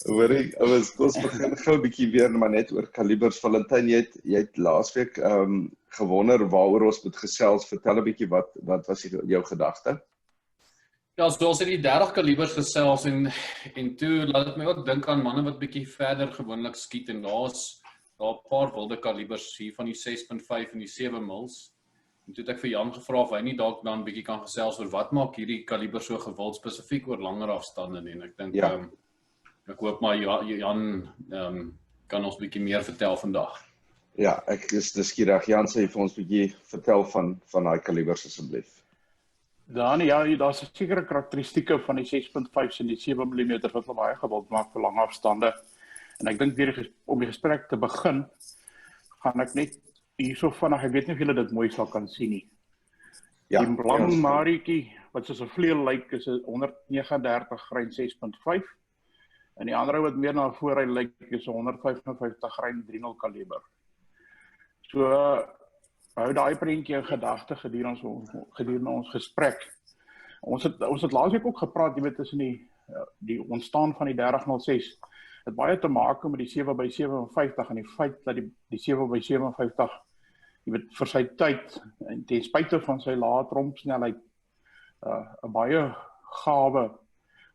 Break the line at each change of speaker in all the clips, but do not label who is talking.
Hoorie, ons begin gou 'n bietjie weer maar net oor kalibers. Valentyn, jy het laasweek gewonder waaroor ons moet gesels. Vertel 'n bietjie wat was jou gedagte?
Ja, so ons het die 30 kalibers gesels en toe laat dit my ook dink aan manne wat bietjie verder gewoonlik skiet en daar's 'n paar wilde kalibers hier van die 6.5 en die 7 mils. En toe het ek vir Jan gevra of hy nie dalk dan bietjie kan gesels oor wat maak hierdie kaliber so gewild spesifiek oor langer afstande en ek dink ek hoop maar Jan kan ons bietjie meer vertel vandag.
Ja, dis skieurig. Jan sê vir ons bietjie vertel van daai kalibers asseblief.
Dan ja, daar's 'n sekere karakteristieke van die 6.5 en die 7 mm wat baie gewild maak vir lang afstande. En ek dink weer om die gesprek te begin, gaan ek net hierso vinnig, ek weet nie of julle dit mooi sal kan sien nie.
Ja,
die lang marietjie wat soos 'n vleuel lyk is 'n 139 grain 6.5 en die ander wat meer na voor hy lyk is 'n 155 grain 3.0 kaliber. So hou daai prentjie in gedagte gedurende ons gesprek. Ons het laasweek ook gepraat, jy weet, tussen die ontstaan van die 3006 het baie te maak met die 7x57 en die feit dat die 7x57 jy weet vir sy tyd en ten spyte van sy lae trompsnelheid 'n baie gawe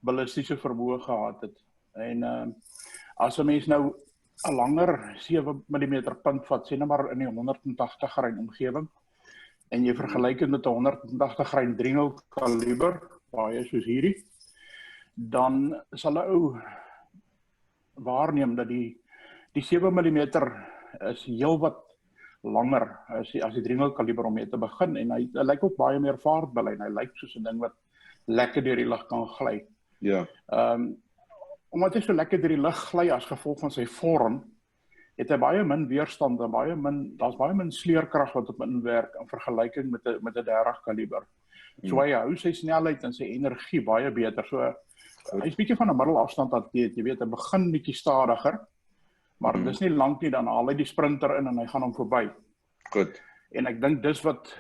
ballistiese vermoë gehad het. En as 'n mens nou 'n langer 7 mm punt vat, sê nou maar in die 180 grain omgewing en jy vergelyk dit met 'n 180 grain 3.0 kaliber, baie soos hierdie, dan sal 'n ou waarneem dat die 7 mm is heelwat langer as die 3.0 kaliber om mee te begin en hy lyk ook baie meer vaartbil en hy lyk soos 'n ding wat lekker deur die lug kan gly.
Ja.
Omdat hy so lekker deur die lug gly as gevolg van sy vorm, het hy baie min weerstand en daar's baie min sleurkrag wat op inwerk in vergelyking met 'n 30 kaliber. So hy hou sy snelheid en sy energie baie beter. So hy's bietjie van 'n middelafstand atleet, jy weet, hy begin bietjie stadiger, maar dis nie lank nie dan haal hy die sprinter in en hy gaan hom verby.
Goed.
En ek dink dis wat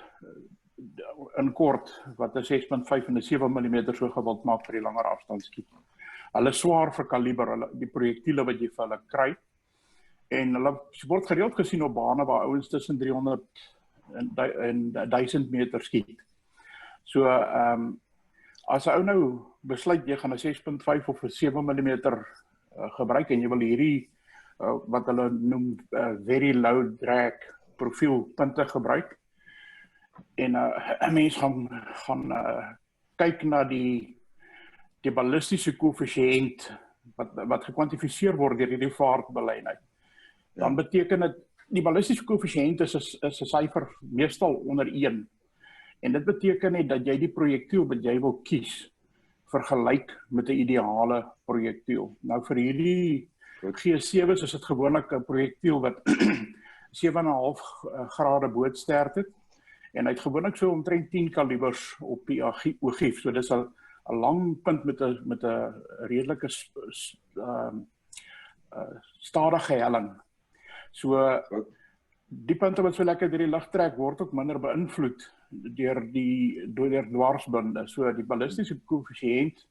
in kort wat 'n 6.5 en 'n 7 mm so gewild maak vir die langer afstand skiet. Hulle is swaar vir kaliber, die projektiele wat jy vir hulle kry. En hulle word gereeld gesien op bane waar ouens tussen 300 en 1000 meter skiet. So as 'n ou nou besluit jy gaan 'n 6.5 of 'n 7 mm gebruik en jy wil hierdie wat hulle noem very low drag profiel punte gebruik en 'n mens gaan kyk na die ballistiese koëffisiënt wat gekwantifiseer word deur hierdie vaartbelynheid. Dan beteken dit die ballistiese koëffisiënt is 'n syfer meestal onder 1. En dit beteken net dat jy die projektiel wat jy wil kies vergelyk met 'n ideale projektiel. Nou vir hierdie G7's is dit gewoonlik 'n projektiel wat 7,5 grade bootsterkte het en hy het gewoonlik so omtrent 10 kalibers op die ogief. So dis 'n lang punt met 'n redelike stadige helling. So die punte wat so lekker deur die lug trek word ook minder beïnvloed deur dwarsbinde. So die ballistiese koëffisiënt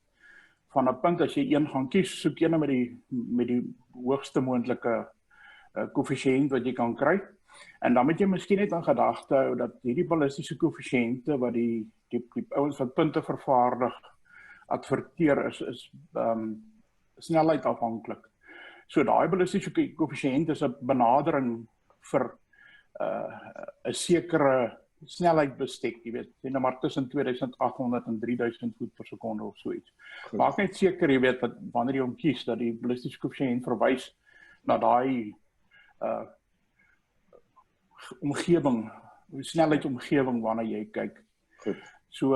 van 'n punt as jy een gaan kies, soek jy met die hoogste moontlike koëffisiënt wat jy kan kry. En dan moet jy miskien net in gedagte hou dat hierdie ballistiese koëffisiënte wat die ouens wat punte vervaardig adverteer is snelheid afhanklik. So daai ballistiese koëffisiënt is 'n benadering vir 'n sekere snelheid bestek, jy weet, sê nou maar tussen 2800 en 3000 voet per sekonde of so iets. Maak net seker jy weet dat wanneer jy hom kies dat die ballistiese koëffisiënt verwys na daai omgewing, snelheid omgewing waarna jy kyk.
Goed.
So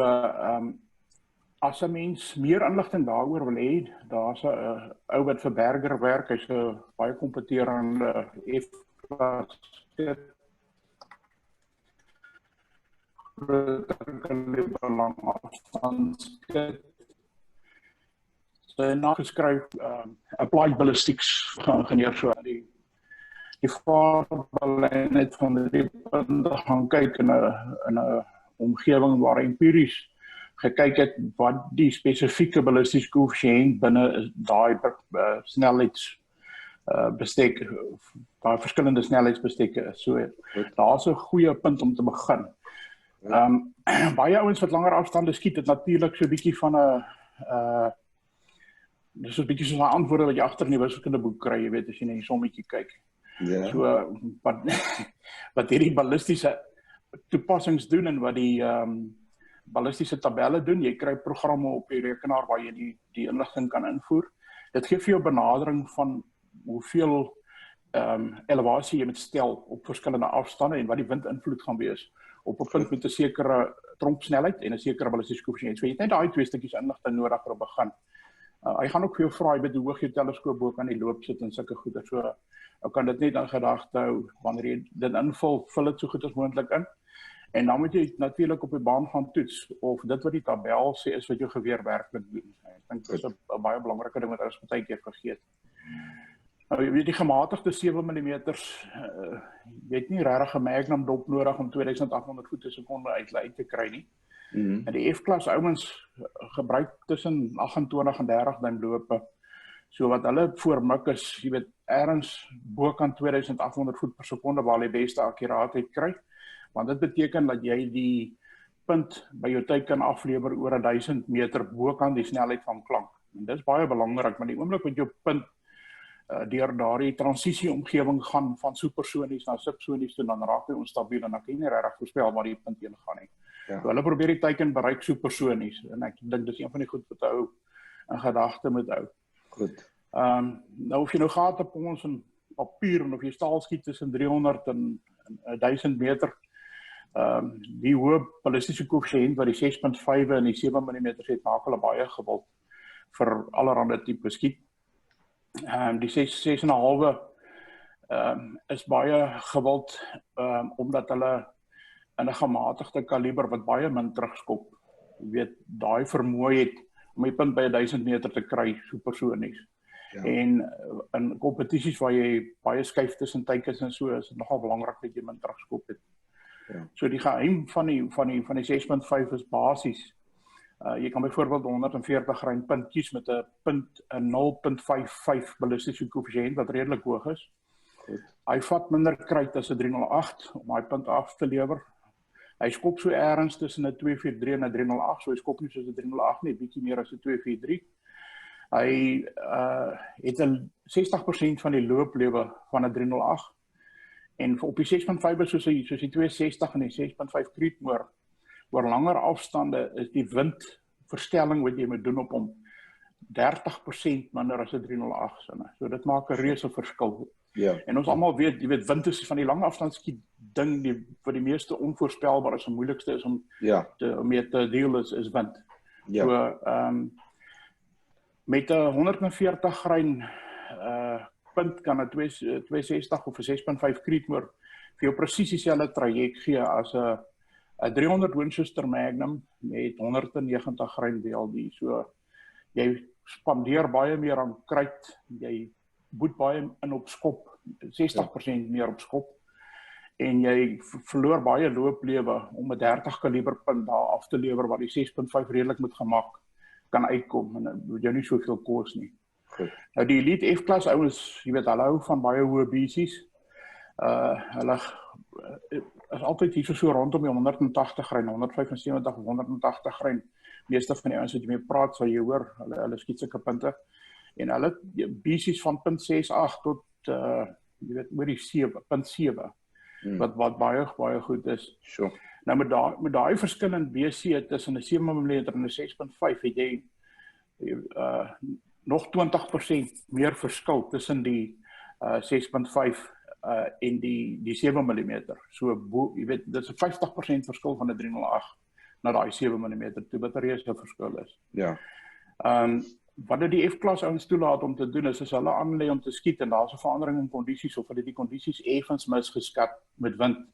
as 'n mens meer inligting daaroor wil hê, daar's 'n ou wat vir Berger werk, hy's 'n baie kompeterende F-klas lang afstandskit. Sy nageskryf applied ballistics geïngineer so die vaartbelynheid van die punte gaan kyk in 'n omgewing waar empiries gekyk het wat die spesifieke ballistiese koëffisiënt binne daai snelheids bestek, daai verskillende snelheidsbestekke is. So daar's 'n goeie punt om te begin. Baie ouens wat langer afstande skiet, het natuurlik so 'n bietjie van 'n dis so 'n bietjie soos 'n antwoorde wat jy agter in die wiskundeboek kry, jy weet, as jy net 'n sommetjie kyk.
Ja.
So wat hierdie ballistiese toepassings doen en wat die ballistiese tabelle doen, jy kry programme op die rekenaar waar jy die inligting kan invoer. Dit gee vir jou benadering van hoeveel elevasie jy moet stel op verskillende afstande en wat die windinvloed gaan wees op 'n punt met 'n sekere trompsnelheid en 'n sekere ballistiese koëffisiënt. So jy het net daai twee stukkies inligting nodig vir 'n begin. Hy gaan ook vir jou vra jy hoe hoog jou teleskoop bo kan die loop sit en sulke goeie. So ou kan dit net in gedagte hou wanneer jy dit invul, vul dit so goed as moontlik in. En dan moet jy natuurlik op die baan gaan toets of dit wat die tabel sê is wat jou geweer werklik doen. Ek dink dit is 'n baie belangrike ding wat ons baie keer vergeet. Nou, jy weet die gematigde 7 mm, jy het nie regtig 'n Magnum dop nodig om 2800 voet per sekonde uit te kry nie. En die F-klas ouens gebruik tussen 28 en 30 duim lope. So wat hulle voormik is, jy weet, ergens bokant 2800 voet per sekonde waar jy beste akkuraatheid kry. Want dit beteken dat jy die punt by jou teiken aflewer oor 1000 meter bokant die snelheid van klank. En dis baie belangrik, want die oomblik met jou punt deur daardie transisieomgewing gaan van supersonies na subsonies toe, dan raak hy onstabiel en dan kan jy nie regtig voorspel waar die punt heen gaan nie.
Ja.
So hulle probeer die teiken bereik supersonies en ek dink dis een van die goed wat hou in gedagte moet hou.
Goed.
Nou of jy nou gehad op ons in papier en of jy staal skiet tussen 300 en 1000 meter, die hoë ballistiese koëffisiënt wat die 6.5 en die 7 mm het, maak hulle baie gewild vir allerlei tipe skiet. Die 6.5 is baie gewild omdat hulle in 'n gematigde kaliber wat baie min terugskop, jy weet, daai vermoë het om die punt by 1000 meter te kry supersonies. Ja. En in kompetisies waar jy baie skuif tussen teikens en so, is dit nogal belangrik dat jy min terugskop het. Ja. So die geheim van die 6.5 is basies. Jy kan byvoorbeeld 140 grain punt kies met 'n 0.55 ballistiese koëffisiënt wat redelik hoog is. Goed. Hy vat minder kruit as 'n 308 om daai punt af te lewer. Hy skop so ergens tussen 'n 243 en 'n 308, so hy skop nie soos 'n 308 nie, bietjie meer as 'n 243. Hy het 'n 60% van die looplewe van 'n 308 en op die 6.5 soos die 260 en die 6.5 Creedmoor oor langer afstande is die windverstelling wat jy moet doen op hom 30% minder as 'n 308 sinne. So dit maak 'n reuse verskil. Ja. En ons almal weet, jy weet, wind is van die lang afstandskiet ding wat die meeste onvoorspelbaar is en moeilikste is om mee te deel is wind. Ja. So met 'n 140 grain punt kan 'n 260 of 'n 6.5 Creedmoor vir jou presies dieselfde traject gee as 'n 300 Winchester Magnum met 190 grain WLD. So jy spandeer baie meer aan kruit, jy boet baie in op skop, 60% meer op skop, en jy verloor baie looplewe om 'n 30 kaliber punt daar af te lewer wat die 6.5 redelik moet gemaak kan uitkom en dit moet jou nie soveel kos nie. Goed. Nou die elite F-klas ouens, jy weet, hulle hou van baie hoë BC's. Hulle is altyd hier so rondom die 180 grain, 175 of 180 grain. Meeste van die ouens wat jy mee praat, sal jy hoor, hulle skiet sulke punte. En hulle BC's van 0.68 tot jy weet oor die 7.7 wat baie goed is. Sure. Nou met daai verskil in BC tussen 'n 7 mm en 'n 6.5 het jy nog 20% meer verskil tussen die 6.5 en die 7 mm. So jy weet dit is 'n 50% verskil van 'n 308 na daai 7 mm toe wat 'n reuse verskil is. Ja. Wat dit die F-klas ouens toelaat om te doen is as hulle aanlei om te skiet en daar's 'n verandering in kondisies of hulle die kondisies effens misgeskat met wind,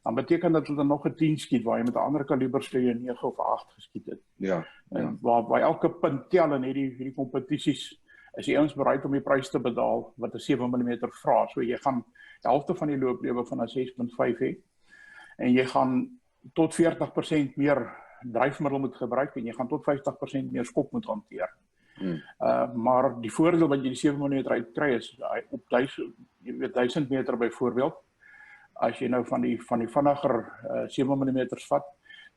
dan beteken dat hulle nog 'n 10 skiet waar jy met 'n ander kaliber sê jy 9 of 8 geskiet het. Ja. En waar elke punt tel in hierdie kompetisies is die ouens bereid om die prys te betaal wat 'n 7 mm vra. So jy gaan die helfte van die looplewe van 'n 6.5 hê en jy gaan tot 40% meer dryfmiddel moet gebruik en jy gaan tot 50% meer skop moet hanteer. Maar die voordeel wat jy die 7 mm uit kry is, op 1000 meter byvoorbeeld, as jy nou van die vinniger 7 mm vat,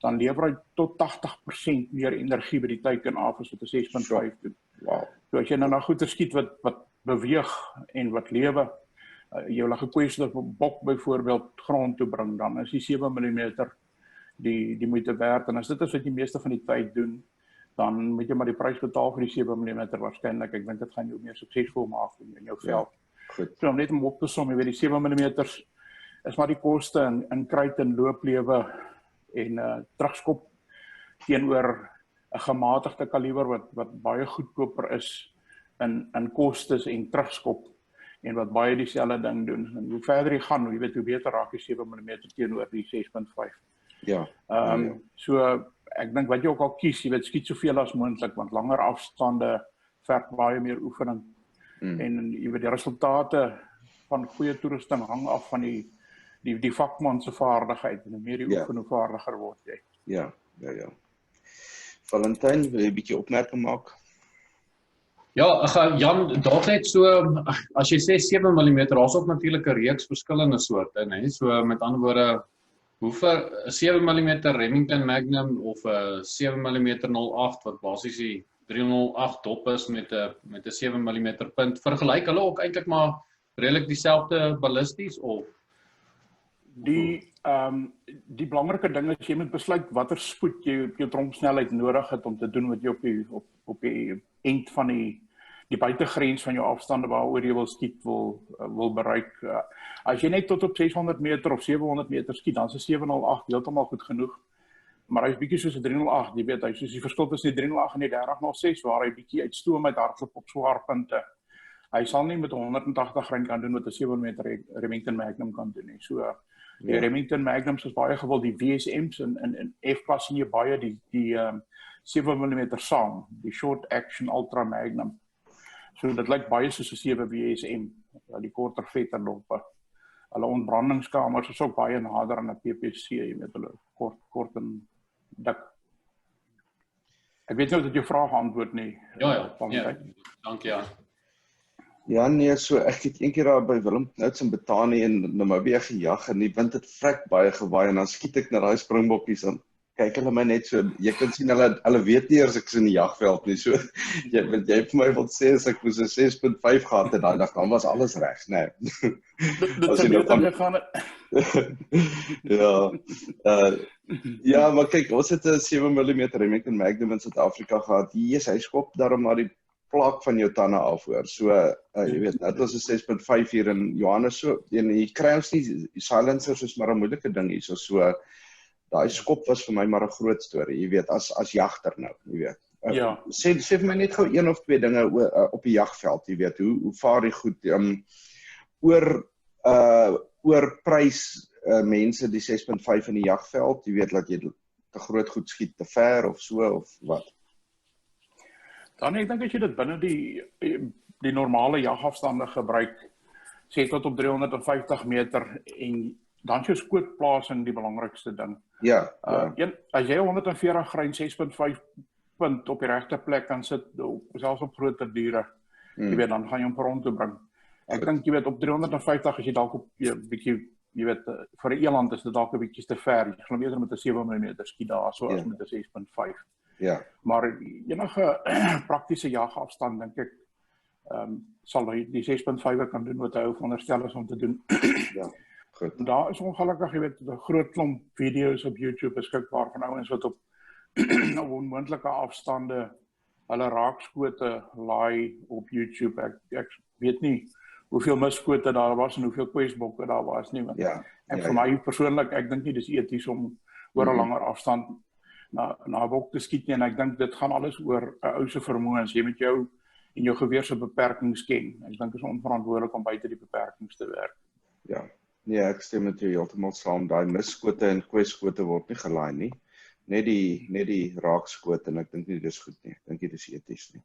dan lewer hy tot 80% meer energie by die teiken af as wat 'n 6.5 doen.
Wow.
So as jy nou na goeie skiet wat beweeg en wat lewe, jou gekwesde bok byvoorbeeld grond toe bring, dan is die 7 mm die moeite werd. En as dit is wat jy meeste van die tyd doen, dan moet jy maar die prys betaal vir die 7 mm waarskynlik. Ek dink dit gaan jou meer suksesvol maak in jou veld.
Goed.
So om net om op te som, jy weet die 7 mm is maar die koste in kruit en looplewe en terugskop teenoor 'n gematigde kaliber wat baie goedkoper is in kostes en terugskop en wat baie dieselfde ding doen. En hoe verder jy gaan, jy weet hoe beter raak die 7 mm teenoor die 6.5.
Ja.
So ek dink wat jy ook al kies, jy weet skiet soveel as moontlik, want langer afstande verg baie meer oefening. En jy weet die resultate van goeie toerusting hang af van die vakman se vaardigheid, en hoe meer jy oefen, hoe vaardiger word jy.
Ja. Valentyn, wil jy 'n bietjie opmerking maak?
Ja, Jan, daar net so, as jy sê 7 mm, daar's ook natuurlik 'n reeks verskillende soorte, né? So met ander woorde, hoeveel 7 mm Remington Magnum of 'n 7 mm 08 wat basies die 308 dop is met 'n 7 mm punt, vergelyk hulle ook eintlik maar redelik dieselfde ballisties of
Die belangrike ding is jy moet besluit watter spoed jy op jou trompsnelheid nodig het om te doen wat jy op die eind van die buitegrens van jou afstande waaroor jy wil skiet wil bereik. As jy net tot op 600 meter of 700 meter skiet, dan is 'n 708 heeltemal goed genoeg. Maar hy is bietjie soos 'n 308, jy weet, hy soos die verskil tussen die 308 en die 3006 waar hy bietjie uitstoom uit hardloop op swaar punte. Hy sal nie met 180 grain kan doen wat 'n 7 mm Remington Magnum kan doen nie. So die Remington Magnums is baie gewild, die VSM's en F-klas sien jy baie die 7 mm saam, die Short Action Ultra Magnum. So dit lyk baie soos 'n 7 VSM, die korter vetter loppe. Hulle ontbrandingskamers is ook baie nader aan 'n PPC, jy weet hulle kort en dik. Ek weet nie of dit jou vraag antwoord nie.
Ja, dankie ja.
Ja nee, so ek het eendag daar by Willem Knouts in Botanië in Namibië gejag en die wind het vrek baie gewaai en dan skiet ek na daai springbokkies en kyk hulle my net so, jy kan sien hulle weet nie eers ek is in die jagveld nie, so jy vir my wil sê as ek moes 'n 6.5 gehad het daai dag, dan was alles reg, né?
Dit sou beter gegaan het.
Ja, maar kyk, ons het 'n 7 mm Remington Magnum in Suid-Afrika gehad. Hy skop daarom na die plak van jou tande af hoor. So jy weet, dit was 'n 6.5 hier in Johannes so. En jy kry ons nie silencers is maar 'n moeilike ding hier so daai skop was vir my maar 'n groot storie, jy weet, as jagter nou, jy weet. Sê vir my net gou een of twee dinge op die jagveld, jy weet, hoe vaar die goed oor prys mense die 6.5 in die jagveld, jy weet dat jy te groot goed skiet te ver of so of wat.
Dan ek dink as jy dit binne die normale jagafstande gebruik, sê tot op 350 meter en dan is jou skootplasing die belangrikste ding. As jy 140 grain 6.5 punt op die regte plek kan sit, selfs op groter diere, jy weet, dan gaan jy hom rond toe bring. Ek dink jy weet op 350 as jy dalk op bietjie, jy weet, vir 'n eland is dit dalk 'n bietjie te ver. Jy gaan eerder met 'n 7 mm skiet daar so as met 'n 6.5. Maar enige praktiese jagafstand dink ek sal die 6.5 kan doen wat hy veronderstel is om te doen.
Goed.
Daar is ongelukkig, jy weet, 'n groot klomp video's op YouTube beskikbaar van ouens wat op onmoontlike afstande hulle raakskote laai op YouTube. Ek weet nie hoeveel misskote daar was en hoeveel kwesbokke daar was nie. En vir my persoonlik, ek dink nie dis eties om oor 'n langer afstand na 'n bok te skiet nie, en ek dink dit gaan alles oor 'n ou se vermoëns. Jy met jou en jou geweer se beperkings ken. Ek dink dit is onverantwoordelik om buite die beperkings te werk.
Nee, ek stem met jou heeltemal saam. Daai misskote en kwesskote word nie gelaai nie. Net die raakskote en ek dink nie dis goed nie. Ek dink dit is eties nie.